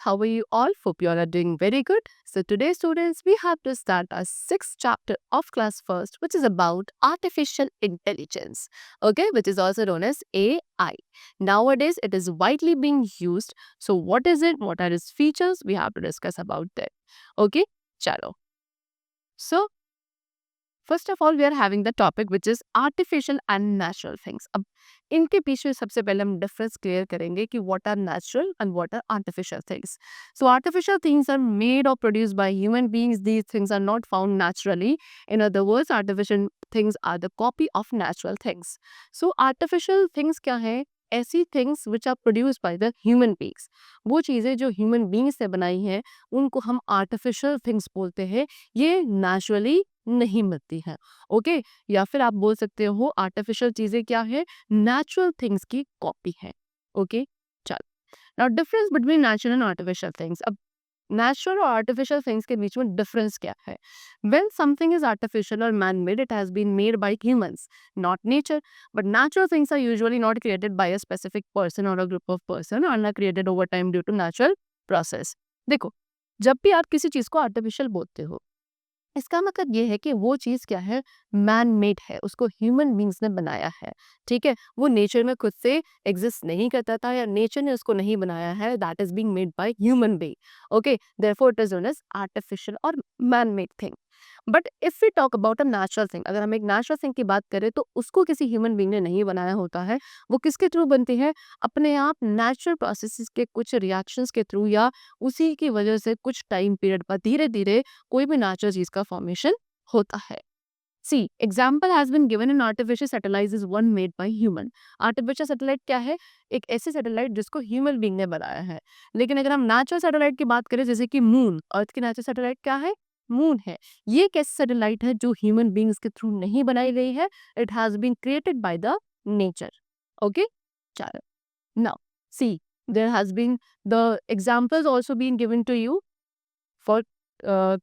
how are you all? Hope you all are doing very good. So today, students, we have to start our sixth chapter of class first, which is about artificial intelligence, okay, which is also known as AI. Nowadays, it is widely being used. So what is it? What are its features? We have to discuss about that. Okay, chalo. So first of all we are having the topic which is artificial and natural things. अब इनके पीछे सबसे पहले हम difference clear करेंगे कि what are natural and what are artificial things. So artificial things are made or produced by human beings. These things are not found naturally. In other words, artificial things are the copy of natural things. So artificial things क्या है? ऐसी things which are produced by the human beings. वो चीज़ें जो human beings से बनाई हैं उनको हम आर्टिफिशियल थिंग्स बोलते हैं. ये नेचुरली नहीं मिलती हैं. ओके, या फिर आप बोल सकते हो आर्टिफिशियल चीजें क्या है? नेचुरल थिंग्स की कॉपी है. ओके, चल. Now difference between natural and artificial things. अब नेचुरल और आर्टिफिशियल थिंग्स के बीच में डिफरेंस क्या है? व्हेन समथिंग इज आर्टिफिशियल और man made, it has been made by humans, not nature. But natural things are usually not created by a specific person और a group of person, और are created over time due to natural process. देखो, जब भी आप किसी चीज को artificial बोलते हो, इसका मतलब ये है कि वो चीज़ क्या है? मैन मेड है, उसको ह्यूमन बीइंग्स ने बनाया है. ठीक है? वो नेचर में खुद से एग्जिस्ट नहीं करता था या नेचर ने उसको नहीं बनाया है. That is being made by human being. Okay, therefore it is known as artificial और man made thing. But if we talk about a natural thing, अगर हम एक नेचुरल थिंग की बात करें तो उसको किसी ह्यूमन बीइंग ने नहीं बनाया होता है. वो किसके थ्रू बनती है? अपने आप नेचुरल प्रोसेसेस के कुछ रिएक्शंस के थ्रू, या उसी की वजह से कुछ टाइम पीरियड पर धीरे धीरे कोई भी नेचुरल चीज का फॉर्मेशन होता है. See example has been given in artificial satellite is one made by human. Artificial satellite क्या है? एक ऐसी सैटेलाइट जिसको ह्यूमन बीइंग ने बनाया है. लेकिन अगर हम नेचुरल सैटेलाइट की बात करें, जैसे कि मून, अर्थ की नेचुरल सैटेलाइट क्या है? मून है. ये एक ऐसी सैटेलाइट है जो ह्यूमन बीइंग्स के थ्रू नहीं बनाई गई है. It has been created by the nature. Okay, चलो. Now see, there has been the examples also been given to you for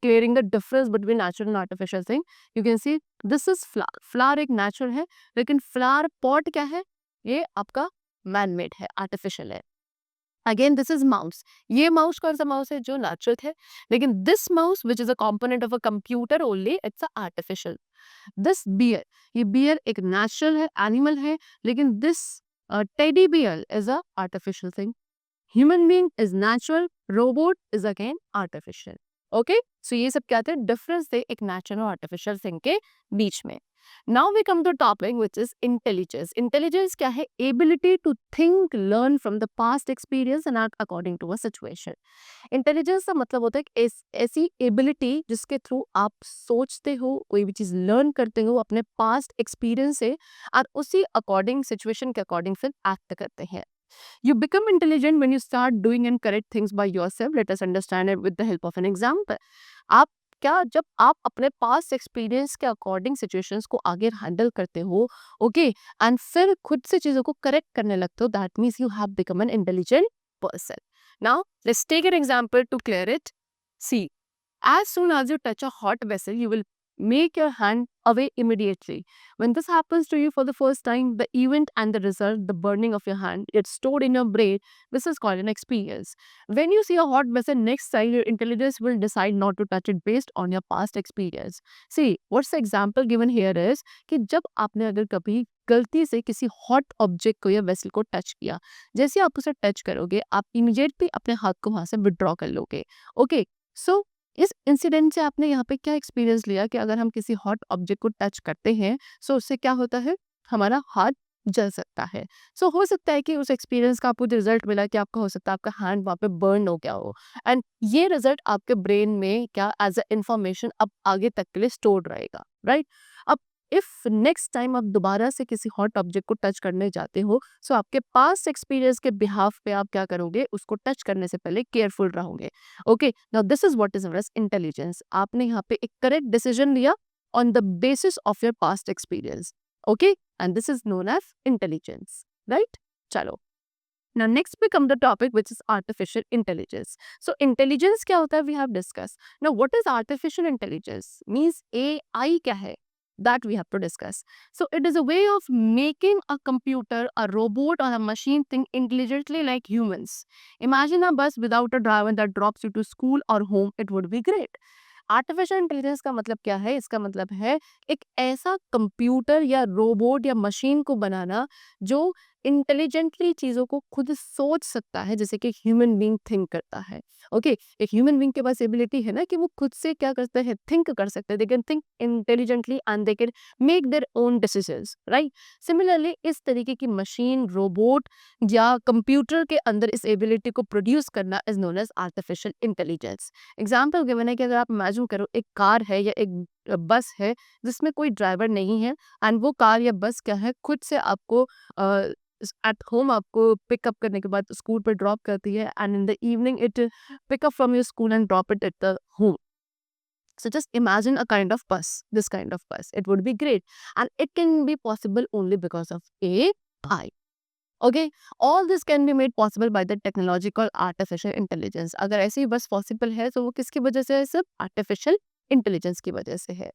clearing the difference between natural and artificial thing. You can see this is flower. Flower एक natural है, लेकिन flower pot क्या है? ये आपका man made है, artificial है. Again this is mouse. ये माउस कौन सा माउस है? जो नेचुरल है. लेकिन this mouse which is a component of a computer only, it's a artificial. This bear, ये बियर एक नेचुरल है, एनिमल है. लेकिन this teddy bear is a artificial thing. Human being is natural, robot is again artificial. Okay, so ये सब क्या थे? Difference थे एक नेचुरल और आर्टिफिशियल थिंग के बीच में. Now we come to topic which is intelligence. Intelligence क्या है? Ability to think, learn from the past experience and act according to a situation. Intelligence का मतलब होता है कि ऐसी एबिलिटी जिसके थ्रू आप सोचते हो, कोई भी चीज लर्न करते हो अपने पास्ट एक्सपीरियंस से, और उसी अकॉर्डिंग, सिचुएशन के अकॉर्डिंग फिर एक्ट करते हैं. You become intelligent when you start doing and correct things by yourself. Let us understand it with the help of an example. आप क्या, जब आप अपने पास्ट एक्सपीरियंस के अकॉर्डिंग सिचुएशंस को आगे हैंडल करते हो, ओके, एंड फिर खुद से चीजों को करेक्ट करने लगते हो, that means you have become an intelligent person. Now let's take an example to clear it. See, as soon as you touch a hot vessel, you will make your hand away immediately. When this happens to you for the first time, the event and the result, the burning of your hand, gets stored in your brain. This is called an experience. When you see a hot vessel next time, your intelligence will decide not to touch it based on your past experience. See, what's the example given here is कि जब आपने अगर कभी गलती से किसी hot object को या वेसल को टच किया, जैसे आप उसे टच करोगे, आप इमीडिएटली अपने हाथ को वहां से विड्रॉ कर लोगे. ओके, सो इस इंसिडेंट से आपने यहाँ पे क्या एक्सपीरियंस लिया कि अगर हम किसी हॉट ऑब्जेक्ट को टच करते हैं, सो उससे क्या होता है? हमारा हाथ जल सकता है. सो हो सकता है कि उस एक्सपीरियंस का आपको रिजल्ट मिला कि आपका, हो सकता है आपका हैंड वहाँ पे बर्न हो गया हो, एंड ये रिजल्ट आपके ब्रेन में क्या एज अ इंफॉर्मेशन अब आगे तक के लिए स्टोर्ड रहेगा, राइट? अब इफ नेक्स्ट टाइम आप दोबारा से किसी हॉट ऑब्जेक्ट को टच करने जाते हो, सो आपके पास एक्सपीरियंस के बिहाफ पे आप क्या करोगे? उसको टच करने से पहले केयरफुल रहोगे. Okay, now this is what is known as intelligence. आपने यहाँ पे एक करेक्ट डिसीजन लिया on the basis of your past experience. Okay, and this is known as intelligence, right? चलो, now next we come the topic which is artificial intelligence. So intelligence क्या होता है? We have discussed. Now what is artificial intelligence? Means AI क्या है? that we have to discuss. So it is a way of making a computer, a robot, or a machine think intelligently like humans. Imagine a bus without a driver that drops you to school or home. It would be great. Artificial intelligence का मतलब क्या है? इसका मतलब है एक ऐसा computer या रोबोट या मशीन को बनाना जो इंटेलिजेंटली चीज़ों को खुद सोच सकता है, जैसे कि ह्यूमन बीइंग थिंक करता है। ओके, एक ह्यूमन बीइंग के पास एबिलिटी है ना कि वो खुद से क्या करते हैं, थिंक कर सकते हैं। They can think intelligently and they can make their own decisions, right? Similarly इस तरीके की मशीन, रोबोट या कंप्यूटर के अंदर इस एबिलिटी को प्रोड्यूस करना is known as artificial intelligence. Example given है कि अगर आप इमेजिन करो एक कार है या एक बस है जिसमें कोई ड्राइवर नहीं है, एंड वो कार या बस क्या है, खुद से आपको एट होम आपको पिकअप करने के बाद स्कूल पर ड्रॉप करती है, and in the evening it pick up from your school and drop it at the home. So just imagine a kind of bus, this kind of bus. It would be great. And it can be possible only because of AI. Okay, all this can be made possible by the technology called artificial intelligence. अगर ऐसी ही बस possible है तो वो किसकी वजह से है? सिर्फ artificial intelligence की वजह से है.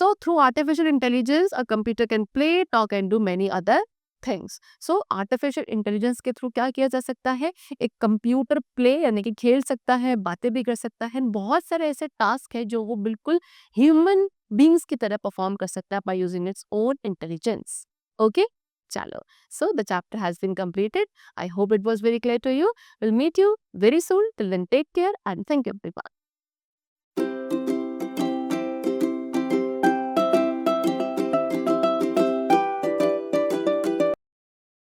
So through artificial intelligence, a computer can play, talk and do many other things. So artificial intelligence के थ्रू क्या किया जा सकता है? एक कंप्यूटर प्ले यानी कि खेल सकता है, बातें भी कर सकता है, बहुत सारे ऐसे टास्क है जो वो बिल्कुल ह्यूमन बींग्स की तरह परफॉर्म कर सकता है by using its own intelligence. Okay? Chalo. So the chapter has been completed. I hope it was very clear to you. We'll meet you very soon. Till then, take care and thank you everyone.